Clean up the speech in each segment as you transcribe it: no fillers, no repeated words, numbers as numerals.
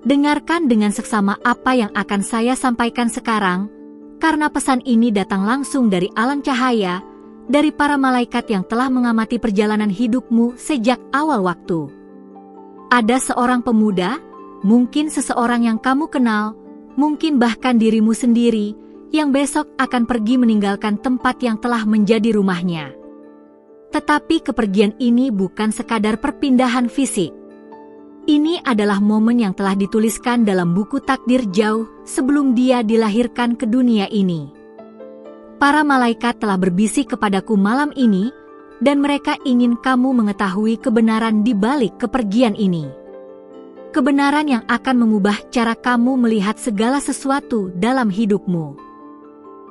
Dengarkan dengan seksama apa yang akan saya sampaikan sekarang, karena pesan ini datang langsung dari alam cahaya, dari para malaikat yang telah mengamati perjalanan hidupmu sejak awal waktu. Ada seorang pemuda, mungkin seseorang yang kamu kenal, mungkin bahkan dirimu sendiri, yang besok akan pergi meninggalkan tempat yang telah menjadi rumahnya. Tetapi kepergian ini bukan sekadar perpindahan fisik. Ini adalah momen yang telah dituliskan dalam buku takdir jauh sebelum dia dilahirkan ke dunia ini. Para malaikat telah berbisik kepadaku malam ini, dan mereka ingin kamu mengetahui kebenaran di balik kepergian ini. Kebenaran yang akan mengubah cara kamu melihat segala sesuatu dalam hidupmu.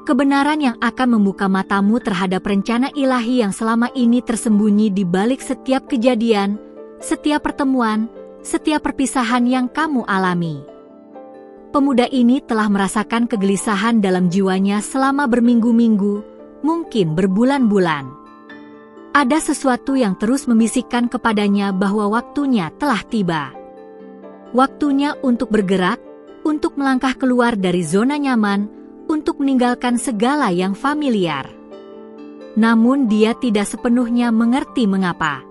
Kebenaran yang akan membuka matamu terhadap rencana ilahi yang selama ini tersembunyi di balik setiap kejadian, setiap pertemuan, setiap perpisahan yang kamu alami. Pemuda ini telah merasakan kegelisahan dalam jiwanya selama berminggu-minggu, mungkin berbulan-bulan. Ada sesuatu yang terus membisikkan kepadanya bahwa waktunya telah tiba. Waktunya untuk bergerak, untuk melangkah keluar dari zona nyaman, untuk meninggalkan segala yang familiar. Namun dia tidak sepenuhnya mengerti mengapa.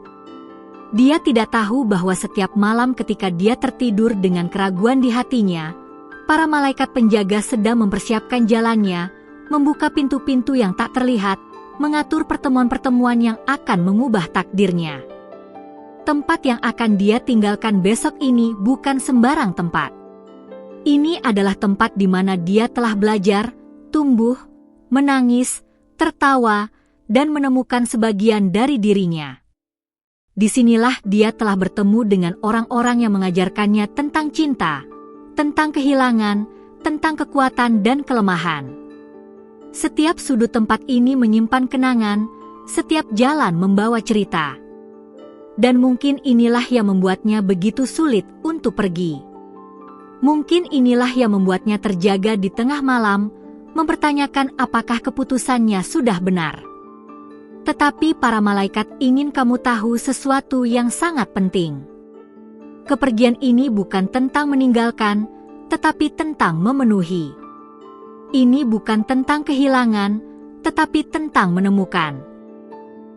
Dia tidak tahu bahwa setiap malam ketika dia tertidur dengan keraguan di hatinya, para malaikat penjaga sedang mempersiapkan jalannya, membuka pintu-pintu yang tak terlihat, mengatur pertemuan-pertemuan yang akan mengubah takdirnya. Tempat yang akan dia tinggalkan besok ini bukan sembarang tempat. Ini adalah tempat di mana dia telah belajar, tumbuh, menangis, tertawa, dan menemukan sebagian dari dirinya. Disinilah dia telah bertemu dengan orang-orang yang mengajarkannya tentang cinta, tentang kehilangan, tentang kekuatan dan kelemahan. Setiap sudut tempat ini menyimpan kenangan, setiap jalan membawa cerita. Dan mungkin inilah yang membuatnya begitu sulit untuk pergi. Mungkin inilah yang membuatnya terjaga di tengah malam, mempertanyakan apakah keputusannya sudah benar. Tetapi para malaikat ingin kamu tahu sesuatu yang sangat penting. Kepergian ini bukan tentang meninggalkan, tetapi tentang memenuhi. Ini bukan tentang kehilangan, tetapi tentang menemukan.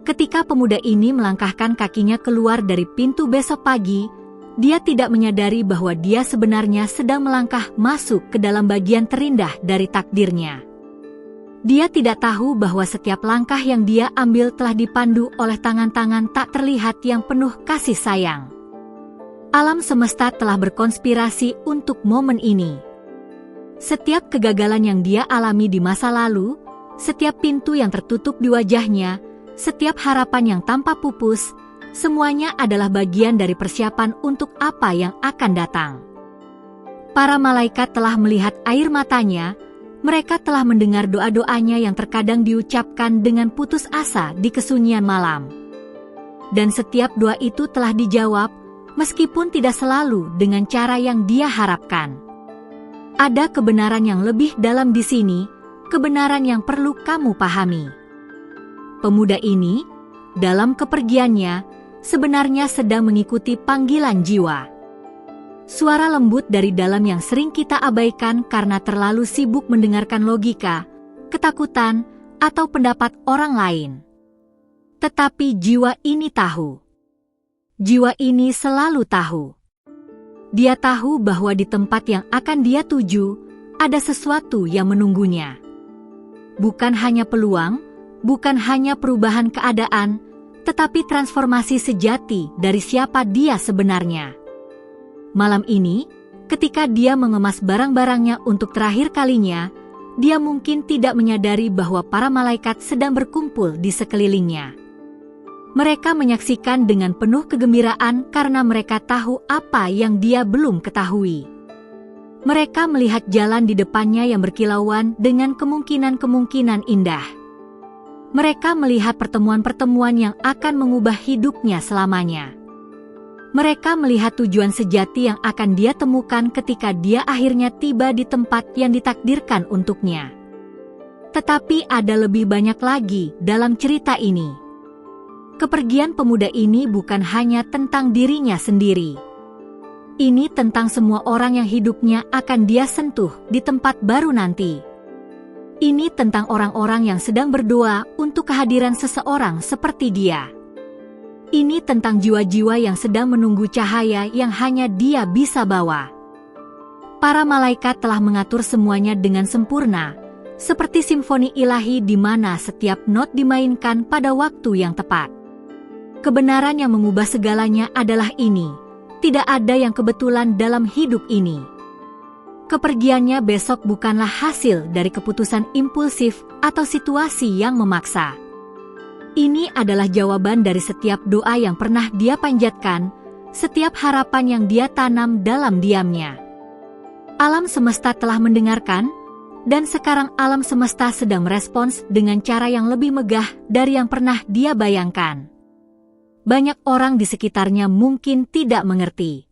Ketika pemuda ini melangkahkan kakinya keluar dari pintu besok pagi, dia tidak menyadari bahwa dia sebenarnya sedang melangkah masuk ke dalam bagian terindah dari takdirnya. Dia tidak tahu bahwa setiap langkah yang dia ambil telah dipandu oleh tangan-tangan tak terlihat yang penuh kasih sayang. Alam semesta telah berkonspirasi untuk momen ini. Setiap kegagalan yang dia alami di masa lalu, setiap pintu yang tertutup di wajahnya, setiap harapan yang tanpa pupus, semuanya adalah bagian dari persiapan untuk apa yang akan datang. Para malaikat telah melihat air matanya, mereka telah mendengar doa-doanya yang terkadang diucapkan dengan putus asa di kesunyian malam. Dan setiap doa itu telah dijawab, meskipun tidak selalu dengan cara yang dia harapkan. Ada kebenaran yang lebih dalam di sini, kebenaran yang perlu kamu pahami. Pemuda ini, dalam kepergiannya, sebenarnya sedang mengikuti panggilan jiwa. Suara lembut dari dalam yang sering kita abaikan karena terlalu sibuk mendengarkan logika, ketakutan, atau pendapat orang lain. Tetapi jiwa ini tahu. Jiwa ini selalu tahu. Dia tahu bahwa di tempat yang akan dia tuju, ada sesuatu yang menunggunya. Bukan hanya peluang, bukan hanya perubahan keadaan, tetapi transformasi sejati dari siapa dia sebenarnya. Malam ini, ketika dia mengemas barang-barangnya untuk terakhir kalinya, dia mungkin tidak menyadari bahwa para malaikat sedang berkumpul di sekelilingnya. Mereka menyaksikan dengan penuh kegembiraan karena mereka tahu apa yang dia belum ketahui. Mereka melihat jalan di depannya yang berkilauan dengan kemungkinan-kemungkinan indah. Mereka melihat pertemuan-pertemuan yang akan mengubah hidupnya selamanya. Mereka melihat tujuan sejati yang akan dia temukan ketika dia akhirnya tiba di tempat yang ditakdirkan untuknya. Tetapi ada lebih banyak lagi dalam cerita ini. Kepergian pemuda ini bukan hanya tentang dirinya sendiri. Ini tentang semua orang yang hidupnya akan dia sentuh di tempat baru nanti. Ini tentang orang-orang yang sedang berdoa untuk kehadiran seseorang seperti dia. Ini tentang jiwa-jiwa yang sedang menunggu cahaya yang hanya dia bisa bawa. Para malaikat telah mengatur semuanya dengan sempurna, seperti simfoni ilahi di mana setiap not dimainkan pada waktu yang tepat. Kebenaran yang mengubah segalanya adalah ini. Tidak ada yang kebetulan dalam hidup ini. Kepergiannya besok bukanlah hasil dari keputusan impulsif atau situasi yang memaksa. Ini adalah jawaban dari setiap doa yang pernah dia panjatkan, setiap harapan yang dia tanam dalam diamnya. Alam semesta telah mendengarkan, dan sekarang alam semesta sedang merespons dengan cara yang lebih megah dari yang pernah dia bayangkan. Banyak orang di sekitarnya mungkin tidak mengerti.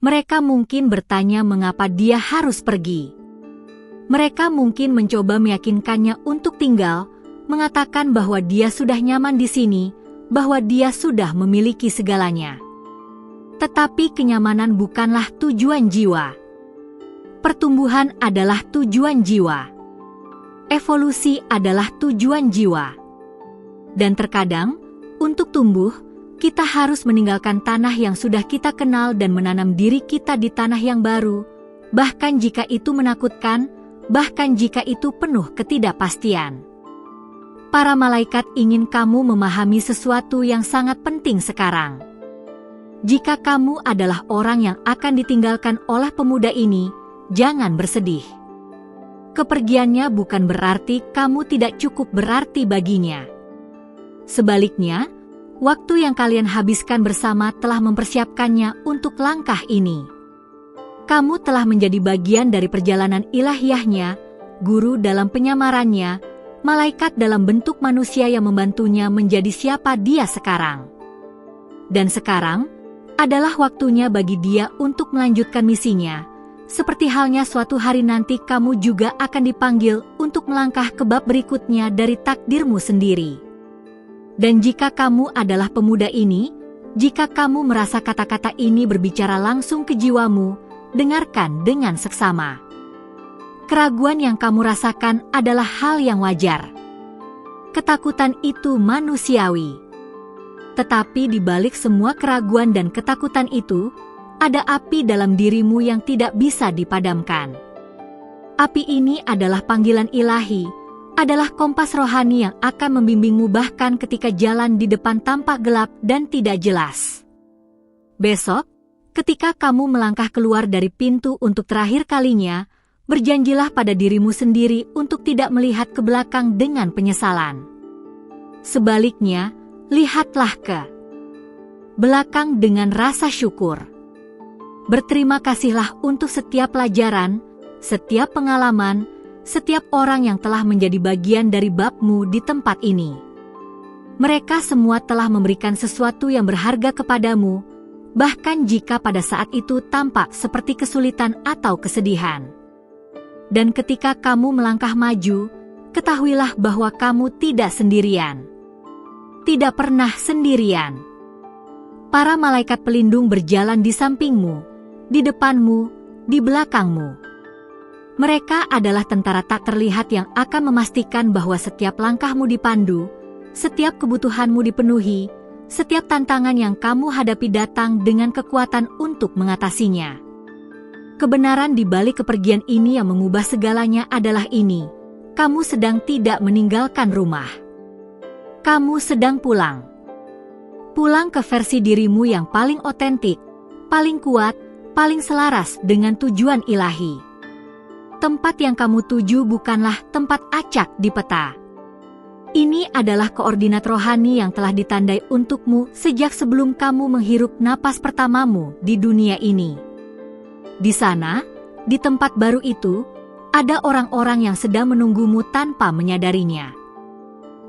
Mereka mungkin bertanya mengapa dia harus pergi. Mereka mungkin mencoba meyakinkannya untuk tinggal, mengatakan bahwa dia sudah nyaman di sini, bahwa dia sudah memiliki segalanya. Tetapi kenyamanan bukanlah tujuan jiwa. Pertumbuhan adalah tujuan jiwa. Evolusi adalah tujuan jiwa. Dan terkadang, untuk tumbuh, kita harus meninggalkan tanah yang sudah kita kenal dan menanam diri kita di tanah yang baru, bahkan jika itu menakutkan, bahkan jika itu penuh ketidakpastian. Para malaikat ingin kamu memahami sesuatu yang sangat penting sekarang. Jika kamu adalah orang yang akan ditinggalkan oleh pemuda ini, jangan bersedih. Kepergiannya bukan berarti kamu tidak cukup berarti baginya. Sebaliknya, waktu yang kalian habiskan bersama telah mempersiapkannya untuk langkah ini. Kamu telah menjadi bagian dari perjalanan ilahiyahnya, guru dalam penyamarannya, malaikat dalam bentuk manusia yang membantunya menjadi siapa dia sekarang. Dan sekarang, adalah waktunya bagi dia untuk melanjutkan misinya, seperti halnya suatu hari nanti kamu juga akan dipanggil untuk melangkah ke bab berikutnya dari takdirmu sendiri. Dan jika kamu adalah pemuda ini, jika kamu merasa kata-kata ini berbicara langsung ke jiwamu, dengarkan dengan seksama. Keraguan yang kamu rasakan adalah hal yang wajar. Ketakutan itu manusiawi. Tetapi di balik semua keraguan dan ketakutan itu, ada api dalam dirimu yang tidak bisa dipadamkan. Api ini adalah panggilan ilahi, adalah kompas rohani yang akan membimbingmu bahkan ketika jalan di depan tampak gelap dan tidak jelas. Besok, ketika kamu melangkah keluar dari pintu untuk terakhir kalinya, berjanjilah pada dirimu sendiri untuk tidak melihat ke belakang dengan penyesalan. Sebaliknya, lihatlah ke belakang dengan rasa syukur. Berterima kasihlah untuk setiap pelajaran, setiap pengalaman, setiap orang yang telah menjadi bagian dari babmu di tempat ini. Mereka semua telah memberikan sesuatu yang berharga kepadamu, bahkan jika pada saat itu tampak seperti kesulitan atau kesedihan. Dan ketika kamu melangkah maju, ketahuilah bahwa kamu tidak sendirian. Tidak pernah sendirian. Para malaikat pelindung berjalan di sampingmu, di depanmu, di belakangmu. Mereka adalah tentara tak terlihat yang akan memastikan bahwa setiap langkahmu dipandu, setiap kebutuhanmu dipenuhi, setiap tantangan yang kamu hadapi datang dengan kekuatan untuk mengatasinya. Kebenaran di balik kepergian ini yang mengubah segalanya adalah ini: kamu sedang tidak meninggalkan rumah. Kamu sedang pulang. Pulang ke versi dirimu yang paling otentik, paling kuat, paling selaras dengan tujuan ilahi. Tempat yang kamu tuju bukanlah tempat acak di peta. Ini adalah koordinat rohani yang telah ditandai untukmu sejak sebelum kamu menghirup napas pertamamu di dunia ini. Di sana, di tempat baru itu, ada orang-orang yang sedang menunggumu tanpa menyadarinya.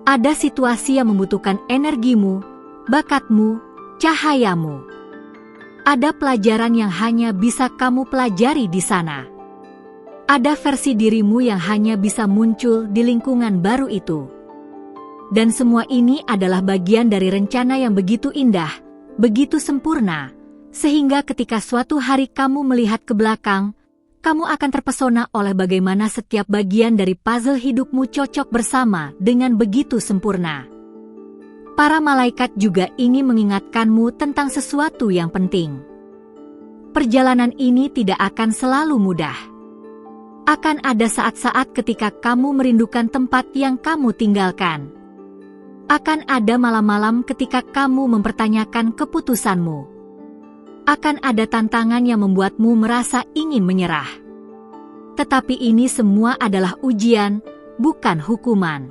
Ada situasi yang membutuhkan energimu, bakatmu, cahayamu. Ada pelajaran yang hanya bisa kamu pelajari di sana. Ada versi dirimu yang hanya bisa muncul di lingkungan baru itu. Dan semua ini adalah bagian dari rencana yang begitu indah, begitu sempurna, Sehingga ketika suatu hari kamu melihat ke belakang, kamu akan terpesona oleh bagaimana setiap bagian dari puzzle hidupmu cocok bersama dengan begitu sempurna. Para malaikat juga ingin mengingatkanmu tentang sesuatu yang penting. Perjalanan ini tidak akan selalu mudah. Akan ada saat-saat ketika kamu merindukan tempat yang kamu tinggalkan. Akan ada malam-malam ketika kamu mempertanyakan keputusanmu. Akan ada tantangan yang membuatmu merasa ingin menyerah. Tetapi ini semua adalah ujian, bukan hukuman.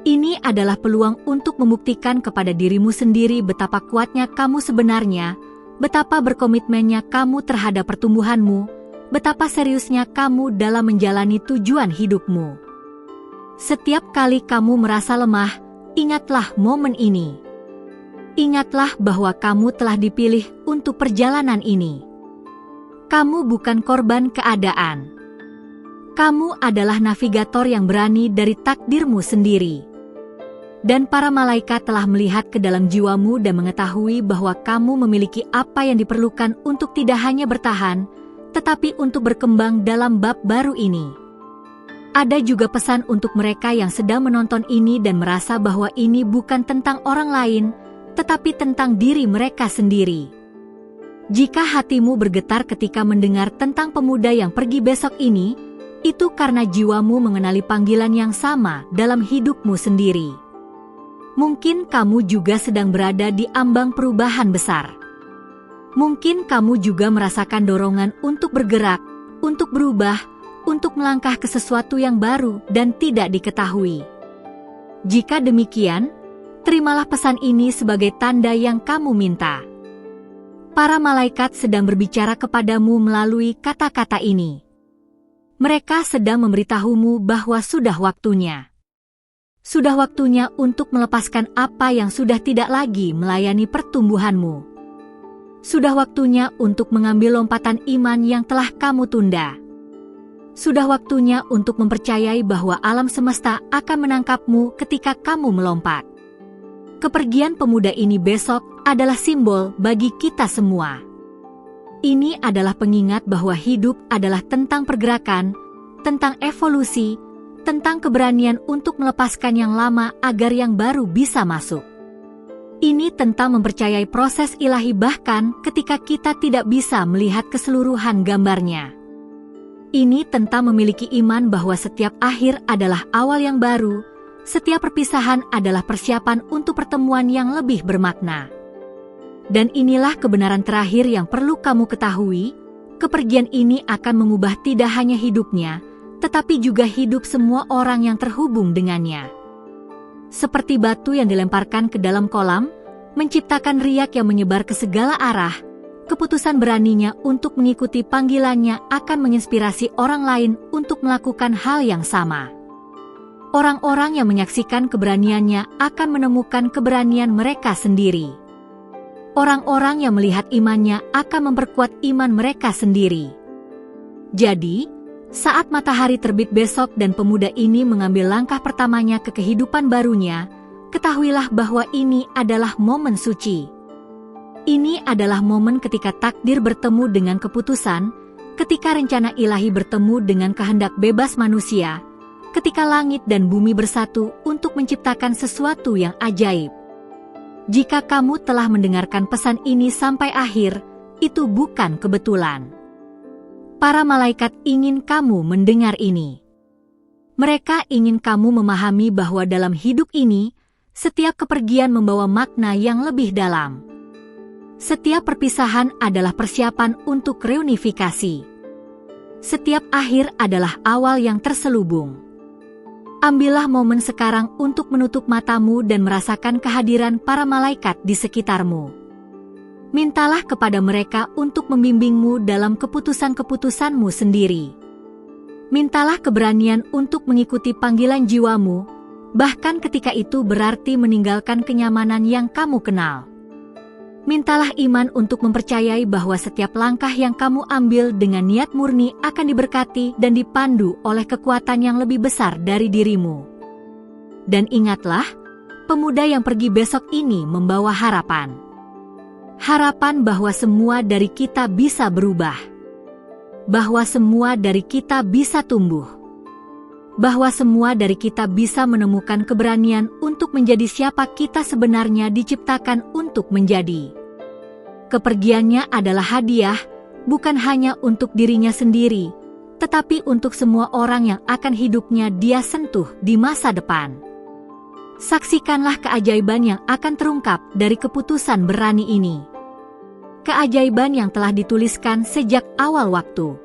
Ini adalah peluang untuk membuktikan kepada dirimu sendiri betapa kuatnya kamu sebenarnya, betapa berkomitmennya kamu terhadap pertumbuhanmu, betapa seriusnya kamu dalam menjalani tujuan hidupmu. Setiap kali kamu merasa lemah, ingatlah momen ini. Ingatlah bahwa kamu telah dipilih untuk perjalanan ini. Kamu bukan korban keadaan. Kamu adalah navigator yang berani dari takdirmu sendiri. Dan para malaikat telah melihat ke dalam jiwamu dan mengetahui bahwa kamu memiliki apa yang diperlukan untuk tidak hanya bertahan, tetapi untuk berkembang dalam bab baru ini. Ada juga pesan untuk mereka yang sedang menonton ini dan merasa bahwa ini bukan tentang orang lain, tetapi tentang diri mereka sendiri. Jika hatimu bergetar ketika mendengar tentang pemuda yang pergi besok ini, itu karena jiwamu mengenali panggilan yang sama dalam hidupmu sendiri. Mungkin kamu juga sedang berada di ambang perubahan besar. Mungkin kamu juga merasakan dorongan untuk bergerak, untuk berubah, untuk melangkah ke sesuatu yang baru dan tidak diketahui. Jika demikian, terimalah pesan ini sebagai tanda yang kamu minta. Para malaikat sedang berbicara kepadamu melalui kata-kata ini. Mereka sedang memberitahumu bahwa sudah waktunya. Sudah waktunya untuk melepaskan apa yang sudah tidak lagi melayani pertumbuhanmu. Sudah waktunya untuk mengambil lompatan iman yang telah kamu tunda. Sudah waktunya untuk mempercayai bahwa alam semesta akan menangkapmu ketika kamu melompat. Kepergian pemuda ini besok adalah simbol bagi kita semua. Ini adalah pengingat bahwa hidup adalah tentang pergerakan, tentang evolusi, tentang keberanian untuk melepaskan yang lama agar yang baru bisa masuk. Ini tentang mempercayai proses ilahi bahkan ketika kita tidak bisa melihat keseluruhan gambarnya. Ini tentang memiliki iman bahwa setiap akhir adalah awal yang baru, setiap perpisahan adalah persiapan untuk pertemuan yang lebih bermakna. Dan inilah kebenaran terakhir yang perlu kamu ketahui, kepergian ini akan mengubah tidak hanya hidupnya, tetapi juga hidup semua orang yang terhubung dengannya. Seperti batu yang dilemparkan ke dalam kolam, menciptakan riak yang menyebar ke segala arah, keputusan beraninya untuk mengikuti panggilannya akan menginspirasi orang lain untuk melakukan hal yang sama. Orang-orang yang menyaksikan keberaniannya akan menemukan keberanian mereka sendiri. Orang-orang yang melihat imannya akan memperkuat iman mereka sendiri. Jadi, saat matahari terbit besok dan pemuda ini mengambil langkah pertamanya ke kehidupan barunya, ketahuilah bahwa ini adalah momen suci. Ini adalah momen ketika takdir bertemu dengan keputusan, ketika rencana ilahi bertemu dengan kehendak bebas manusia, ketika langit dan bumi bersatu untuk menciptakan sesuatu yang ajaib. Jika kamu telah mendengarkan pesan ini sampai akhir, itu bukan kebetulan. Para malaikat ingin kamu mendengar ini. Mereka ingin kamu memahami bahwa dalam hidup ini, setiap kepergian membawa makna yang lebih dalam. Setiap perpisahan adalah persiapan untuk reunifikasi. Setiap akhir adalah awal yang terselubung. Ambillah momen sekarang untuk menutup matamu dan merasakan kehadiran para malaikat di sekitarmu. Mintalah kepada mereka untuk membimbingmu dalam keputusan-keputusanmu sendiri. Mintalah keberanian untuk mengikuti panggilan jiwamu, bahkan ketika itu berarti meninggalkan kenyamanan yang kamu kenal. Mintalah iman untuk mempercayai bahwa setiap langkah yang kamu ambil dengan niat murni akan diberkati dan dipandu oleh kekuatan yang lebih besar dari dirimu. Dan ingatlah, pemuda yang pergi besok ini membawa harapan. Harapan bahwa semua dari kita bisa berubah. Bahwa semua dari kita bisa tumbuh. Bahwa semua dari kita bisa menemukan keberanian untuk menjadi siapa kita sebenarnya diciptakan untuk menjadi. Kepergiannya adalah hadiah, bukan hanya untuk dirinya sendiri, tetapi untuk semua orang yang akan hidupnya dia sentuh di masa depan. Saksikanlah keajaiban yang akan terungkap dari keputusan berani ini. Keajaiban yang telah dituliskan sejak awal waktu.